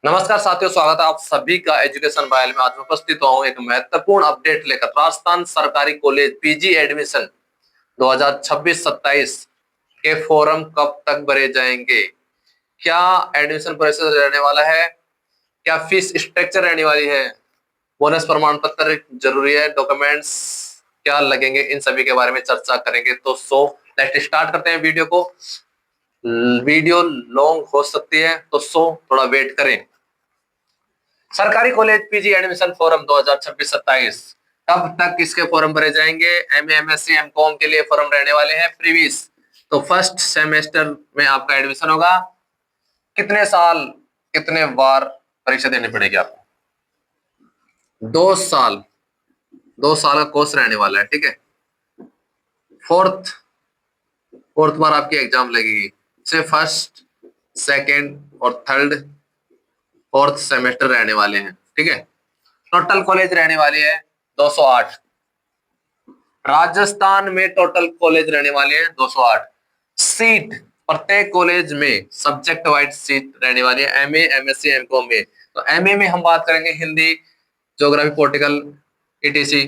नमस्कार साथियों, स्वागत है आप सभी का एजुकेशन बायल में। आज मैं उपस्थित हुआ हूं एक महत्वपूर्ण अपडेट लेकर। राजस्थान सरकारी कॉलेज पीजी एडमिशन 2026-27 के फॉर्म कब तक भरे जाएंगे? क्या एडमिशन प्रोसेस रहने वाला है? क्या फीस स्ट्रक्चर रहने वाली है? बोनस प्रमाण पत्र जरूरी है? डॉक्यूमेंट्स क्या लगेंगे? इन सभी के बारे में चर्चा करेंगे। तो लेट्स स्टार्ट करते हैं वीडियो को। वीडियो लॉन्ग हो सकती है तो थोड़ा वेट करें। सरकारी कॉलेज पीजी एडमिशन फॉर्म 2026-27 कब तक इसके फॉर्म भरे जाएंगे? एमए, एमएससी, एमकॉम के लिए फॉर्म रहने वाले हैं प्रीवियस। तो फर्स्ट सेमेस्टर में आपका एडमिशन होगा। कितने साल, कितने बार परीक्षा देनी पड़ेगी आपको? 2 साल, 2 साल का कोर्स रहने वाला है, ठीक है। फोर्थ फोर्थ बार आपकी एग्जाम लगेगी। से फर्स्ट, सेकेंड और थर्ड, फोर्थ सेमेस्टर रहने वाले हैं, ठीक है। टोटल कॉलेज रहने वाली है 208। राजस्थान में टोटल कॉलेज रहने वाले हैं 208 सीट। प्रत्येक कॉलेज में सब्जेक्ट वाइज सीट रहने वाली है। एमए, एमएससी, एमकॉम में तो एमए में हम बात करेंगे Hindi, geography, political, etc.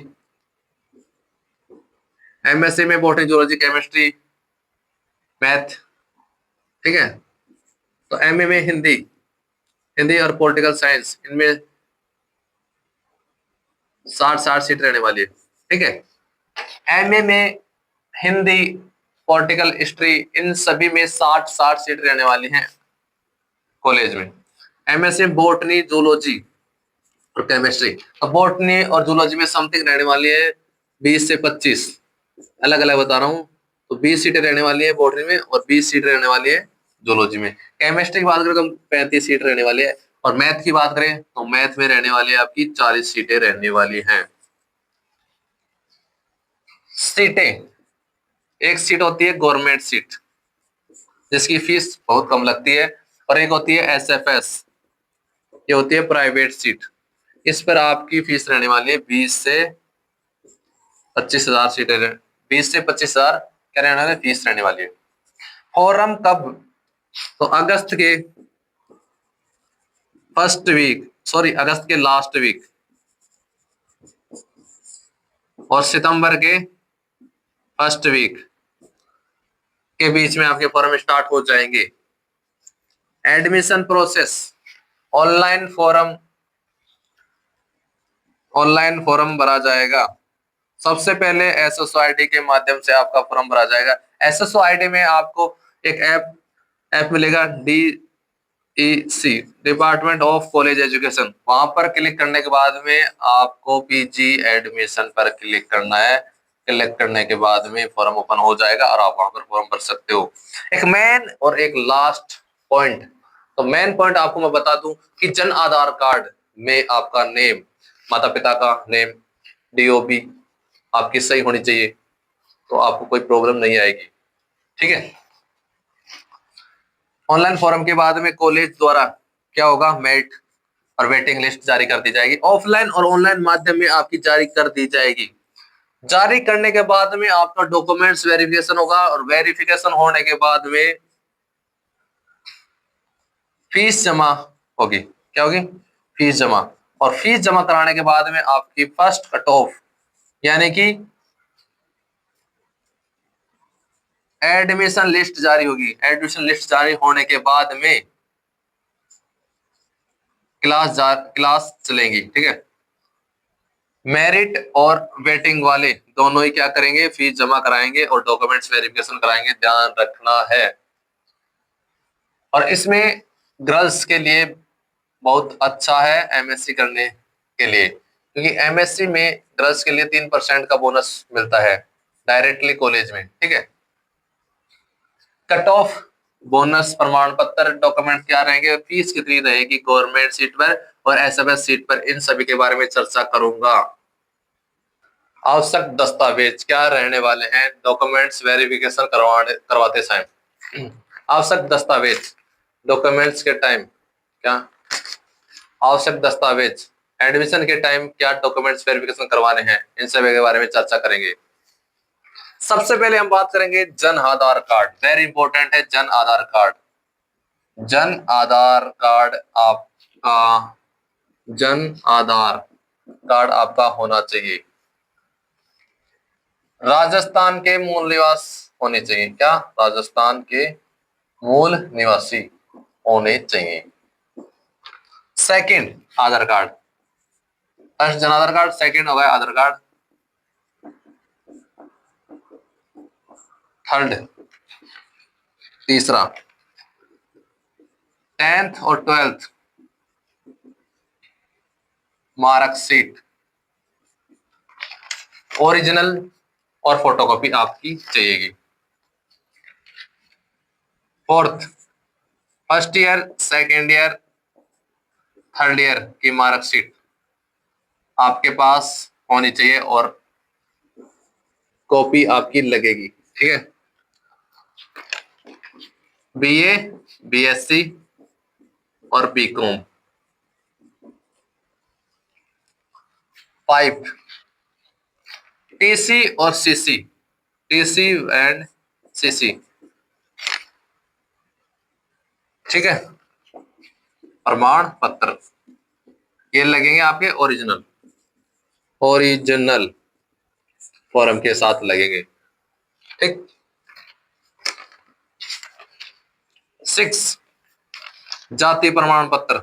MSc में बॉटनी, जूलॉजी, केमिस्ट्री, मैथ, ठीक है। तो एमए में हिंदी, हिंदी और पॉलिटिकल साइंस, इनमें 60 सीट रहने वाली है, ठीक है। एमए में हिंदी, पॉलिटिकल हिस्ट्री, इन सभी में 60 सीट रहने वाली हैं कॉलेज में। एमएससी बॉटनी, जूलॉजी और केमिस्ट्री। अब बॉटनी और जूलॉजी में समथिंग रहने वाली है 20 से 25, अलग अलग बता रहा हूँ। तो 20 सीटें रहने वाली है बॉटनी में और 20 सीट रहने वाली है जूलॉजी में। केमिस्ट्री की बात करें तो 35 सीट रहने वाली है। और मैथ की बात करें तो मैथ में रहने वाली है आपकी 40 सीटें रहने वाली हैं। सीटें, एक सीट होती है गवर्नमेंट सीट जिसकी फीस बहुत कम लगती है, और एक होती है एसएफएस, ये होती है प्राइवेट सीट। इस पर आपकी फीस रहने वाली है 20 से 25 हजार सीटें, 20 से 25 हजार क्या रहने वाली है? फीस रहने वाली है। फॉर्म कब? तो अगस्त के फर्स्ट वीक, सॉरी अगस्त के लास्ट वीक और सितंबर के फर्स्ट वीक के बीच में आपके फॉर्म स्टार्ट हो जाएंगे। Admission process, online form, online form भरा जाएगा। सबसे पहले एसएसओआईडी के माध्यम से आपका फॉर्म भरा जाएगा। एसएसओआईडी में आपको एक ऐप मिलेगा, DEC, department of college education. वहां पर क्लिक करने के बाद में आपको पीजी एडमिशन पर क्लिक करना है। क्लिक करने के बाद में फॉर्म ओपन हो जाएगा और आप वहां पर फॉर्म भर सकते हो। एक मेन और एक लास्ट पॉइंट। तो मेन पॉइंट आपको मैं बता दूं कि जन आधार कार्ड में आपका नेम, माता पिता का नेम, डीओबी आपकी सही होनी चाहिए, तो आपको कोई प्रॉब्लम नहीं आएगी, ठीक है। ऑनलाइन फॉर्म के बाद में कॉलेज द्वारा क्या होगा? मेरिट और वेटिंग लिस्ट जारी कर दी जाएगी। ऑफलाइन और ऑनलाइन माध्यम में आपकी जारी कर दी जाएगी। जारी करने के बाद में आपका डॉक्यूमेंट्स वेरिफिकेशन होगा और वेरिफिकेशन होने के बाद में फीस जमा होगी। क्या होगी? फीस जमा। और फीस जमा कराने के बाद में आपकी फर्स्ट कट ऑफ, यानी कि एडमिशन लिस्ट जारी होगी। एडमिशन लिस्ट जारी होने के बाद में क्लास चलेंगी, ठीक है। मेरिट और वेटिंग वाले दोनों ही क्या करेंगे? फीस जमा कराएंगे और डॉक्यूमेंट्स वेरिफिकेशन कराएंगे, ध्यान रखना है। और इसमें गर्ल्स के लिए बहुत अच्छा है एमएससी करने के लिए, क्योंकि एमएससी में गर्ल्स के लिए 3% का बोनस मिलता है डायरेक्टली कॉलेज में, ठीक है। कट ऑफ, बोनस प्रमाण पत्र, डॉक्यूमेंट क्या रहेंगे, फीस कितनी रहेगी गवर्नमेंट सीट पर और एसएफएस सीट पर, इन सभी के बारे में चर्चा करूंगा। आवश्यक दस्तावेज क्या रहने वाले हैं डॉक्यूमेंट्स वेरिफिकेशन करवाते समय? आवश्यक दस्तावेज डॉक्यूमेंट्स के टाइम क्या? आवश्यक दस्तावेज एडमिशन के टाइम क्या डॉक्यूमेंट्स वेरिफिकेशन करवाने हैं, इन सभी के बारे में चर्चा करेंगे। सबसे पहले हम बात करेंगे Jan Aadhaar card. Very important है जन आधार कार्ड। जन आधार कार्ड आप आपका जन आधार कार्ड आपका होना चाहिए। राजस्थान के मूल निवास होने चाहिए। क्या? राजस्थान के मूल निवासी होने चाहिए। सेकंड, आधार card. First Jan Aadhaar card, second हो गया आधार कार्ड। थर्ड, तीसरा 10th और 12th मार्कशीट ओरिजिनल और फोटोकॉपी आपकी चाहिएगी। Fourth, first year, second year, third year की मार्कशीट आपके पास होनी चाहिए और कॉपी आपकी लगेगी। ठीक है। बीए, बीएससी और बीकॉम। 5, टीसी और सीसी, टीसी एंड सीसी। ठीक है। प्रमाण पत्र ये लगेंगे आपके ओरिजिनल, ओरिजिनल फॉर्म के साथ लगेंगे। ठीक। 6, जाति प्रमाण पत्र,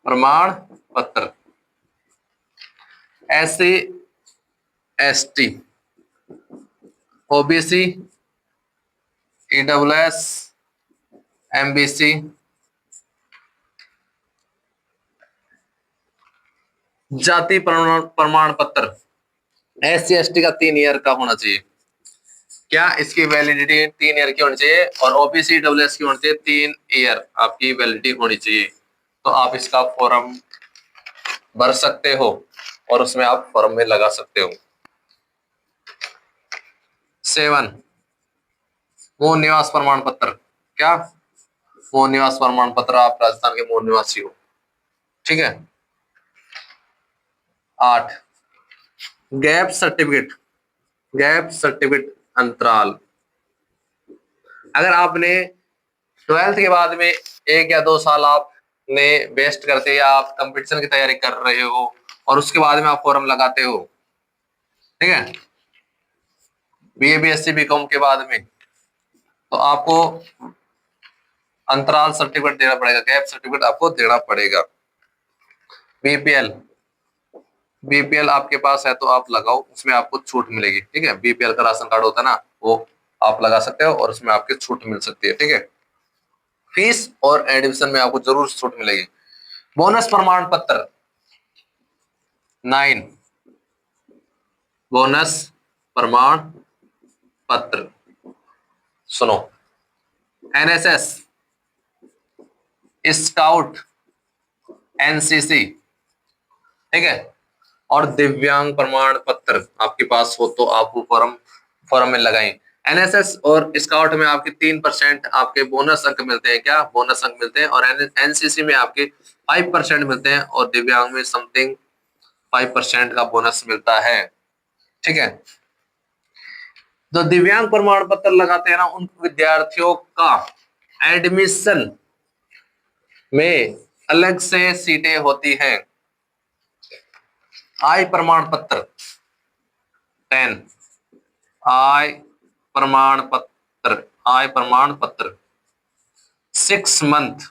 प्रमाण पत्र। SC ST OBC EWS MBC जाति प्रमाण पत्र SC ST का 3 ईयर का होना चाहिए। क्या? इसकी वैलिडिटी 3 ईयर की होनी चाहिए और OBC EWS की होनी चाहिए 3 ईयर आपकी वैलिडिटी होनी चाहिए। तो आप इसका फॉर्म भर सकते हो और उसमें आप फॉर्म में लगा सकते हो। 7, मूल निवास प्रमाण पत्र। क्या? मूल निवास प्रमाण पत्र, आप राजस्थान के मूल निवासी हो। ठीक है। 8, गैप सर्टिफिकेट, गैप सर्टिफिकेट अंतराल। अगर आपने 12th के बाद में 1 या 2 साल आपने वेस्ट करते या आप कंपटीशन की तैयारी कर रहे हो और उसके बाद में आप फॉर्म लगाते हो, ठीक है, बीए बीएससी बीकॉम के बाद में, तो आपको अंतराल सर्टिफिकेट देना पड़ेगा, गैप सर्टिफिकेट आपको देना पड़ेगा। बीपीएल, बीपीएल आपके पास है तो आप लगाओ, उसमें आपको छूट मिलेगी। ठीक है। बीपीएल का राशन कार्ड होता है ना, वो आप लगा सकते हो और उसमें आपकी छूट मिल सकती है। ठीक है। फीस और एडमिशन में आपको जरूर छूट मिलेगी। बोनस प्रमाण पत्र 9, बोनस प्रमाण पत्र। सुनो, एनएसएस, स्काउट, एनसीसी, ठीक है, और दिव्यांग प्रमाण पत्र आपके पास हो तो आप वो फॉर्म में लगाएं। एनएसएस और स्काउट में आपके 3% आपके बोनस अंक मिलते हैं। क्या? बोनस अंक मिलते हैं। और एनसीसी में आपके 5% मिलते हैं और दिव्यांग में समथिंग 5% का बोनस मिलता है। ठीक है। जो दिव्यांग प्रमाण पत्र लगाते हैं ना, उन विद्यार्थियों का एडमिशन में अलग से सीटें होती हैं। आय प्रमाण पत्र 10, आय प्रमाण पत्र, आय प्रमाण पत्र 6 मंथ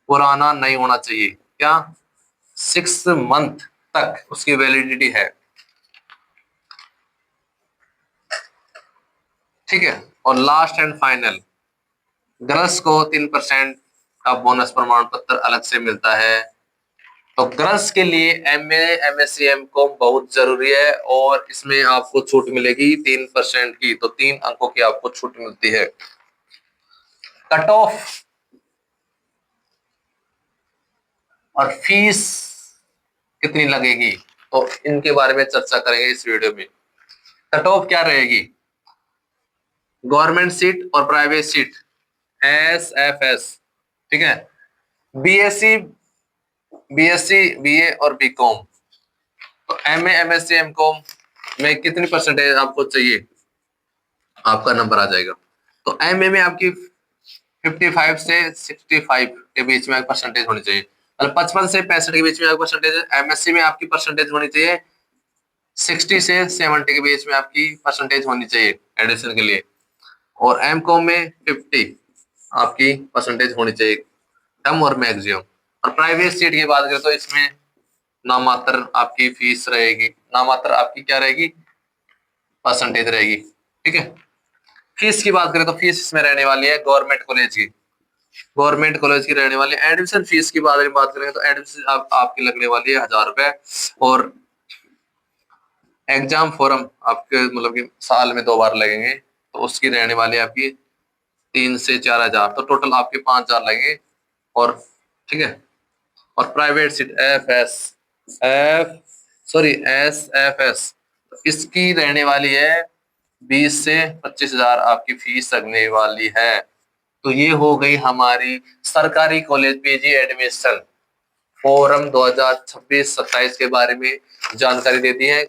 पुराना नहीं होना चाहिए। क्या? 6 मंथ तक उसकी वैलिडिटी है। ठीक है। और लास्ट एंड फाइनल, गर्ल्स को 3% का बोनस प्रमाण पत्र अलग से मिलता है। तो गर्ल्स के लिए एमए एमएससी एमकॉम बहुत जरूरी है और इसमें आपको छूट मिलेगी 3% की। तो 3 अंकों की आपको छूट मिलती है। कट ऑफ और फीस कितनी लगेगी, तो इनके बारे में चर्चा करेंगे इस वीडियो में। कट ऑफ क्या रहेगी? गवर्नमेंट सीट और प्राइवेट सीट SFS, ठीक है, बीएससी, बीएससी, बीए और बीकॉम। तो एमए एमएससी एमकॉम में कितनी परसेंटेज आपको चाहिए, आपका नंबर आ जाएगा। तो एमए में आपकी 55 से 65 के बीच में परसेंटेज होनी चाहिए, मतलब 55 से 65 के बीच में परसेंटेज। एमएससी में आपकी परसेंटेज होनी चाहिए 60 से 70 के बीच में आपकी परसेंटेज होनी चाहिए एडिशन के लिए। और एम कॉम में 50 आपकी परसेंटेज होनी चाहिए कम और मैक्सिमम। और प्राइवेट सीट की बात करें तो इसमें नामात्र आपकी फीस रहेगी, नामात्र आपकी क्या रहेगी, परसेंटेज रहेगी। ठीक है। फीस की बात करें तो फीस इसमें रहने वाली है गवर्नमेंट कॉलेज की, गवर्नमेंट कॉलेज की रहने वाली है। एडमिशन फीस की बात करें तो एडमिशन आपकी लगने वाली है 1000 रुपए। और एग्जाम फॉर्म आपके मतलब कि साल में 2 बार लगेंगे, तो उसकी रहने वाली है आपकी 3 से 4 हजार, तो टोटल आपके 5 हजार लगेंगे। और ठीक है। और private seat S F S, इसकी रहने वाली है 20 से 25 हजार आपकी फीस लगने वाली है। तो ये हो गई हमारी सरकारी कॉलेज पीजी एडमिशन फॉरम 2026-27 के बारे में जानकारी देती है।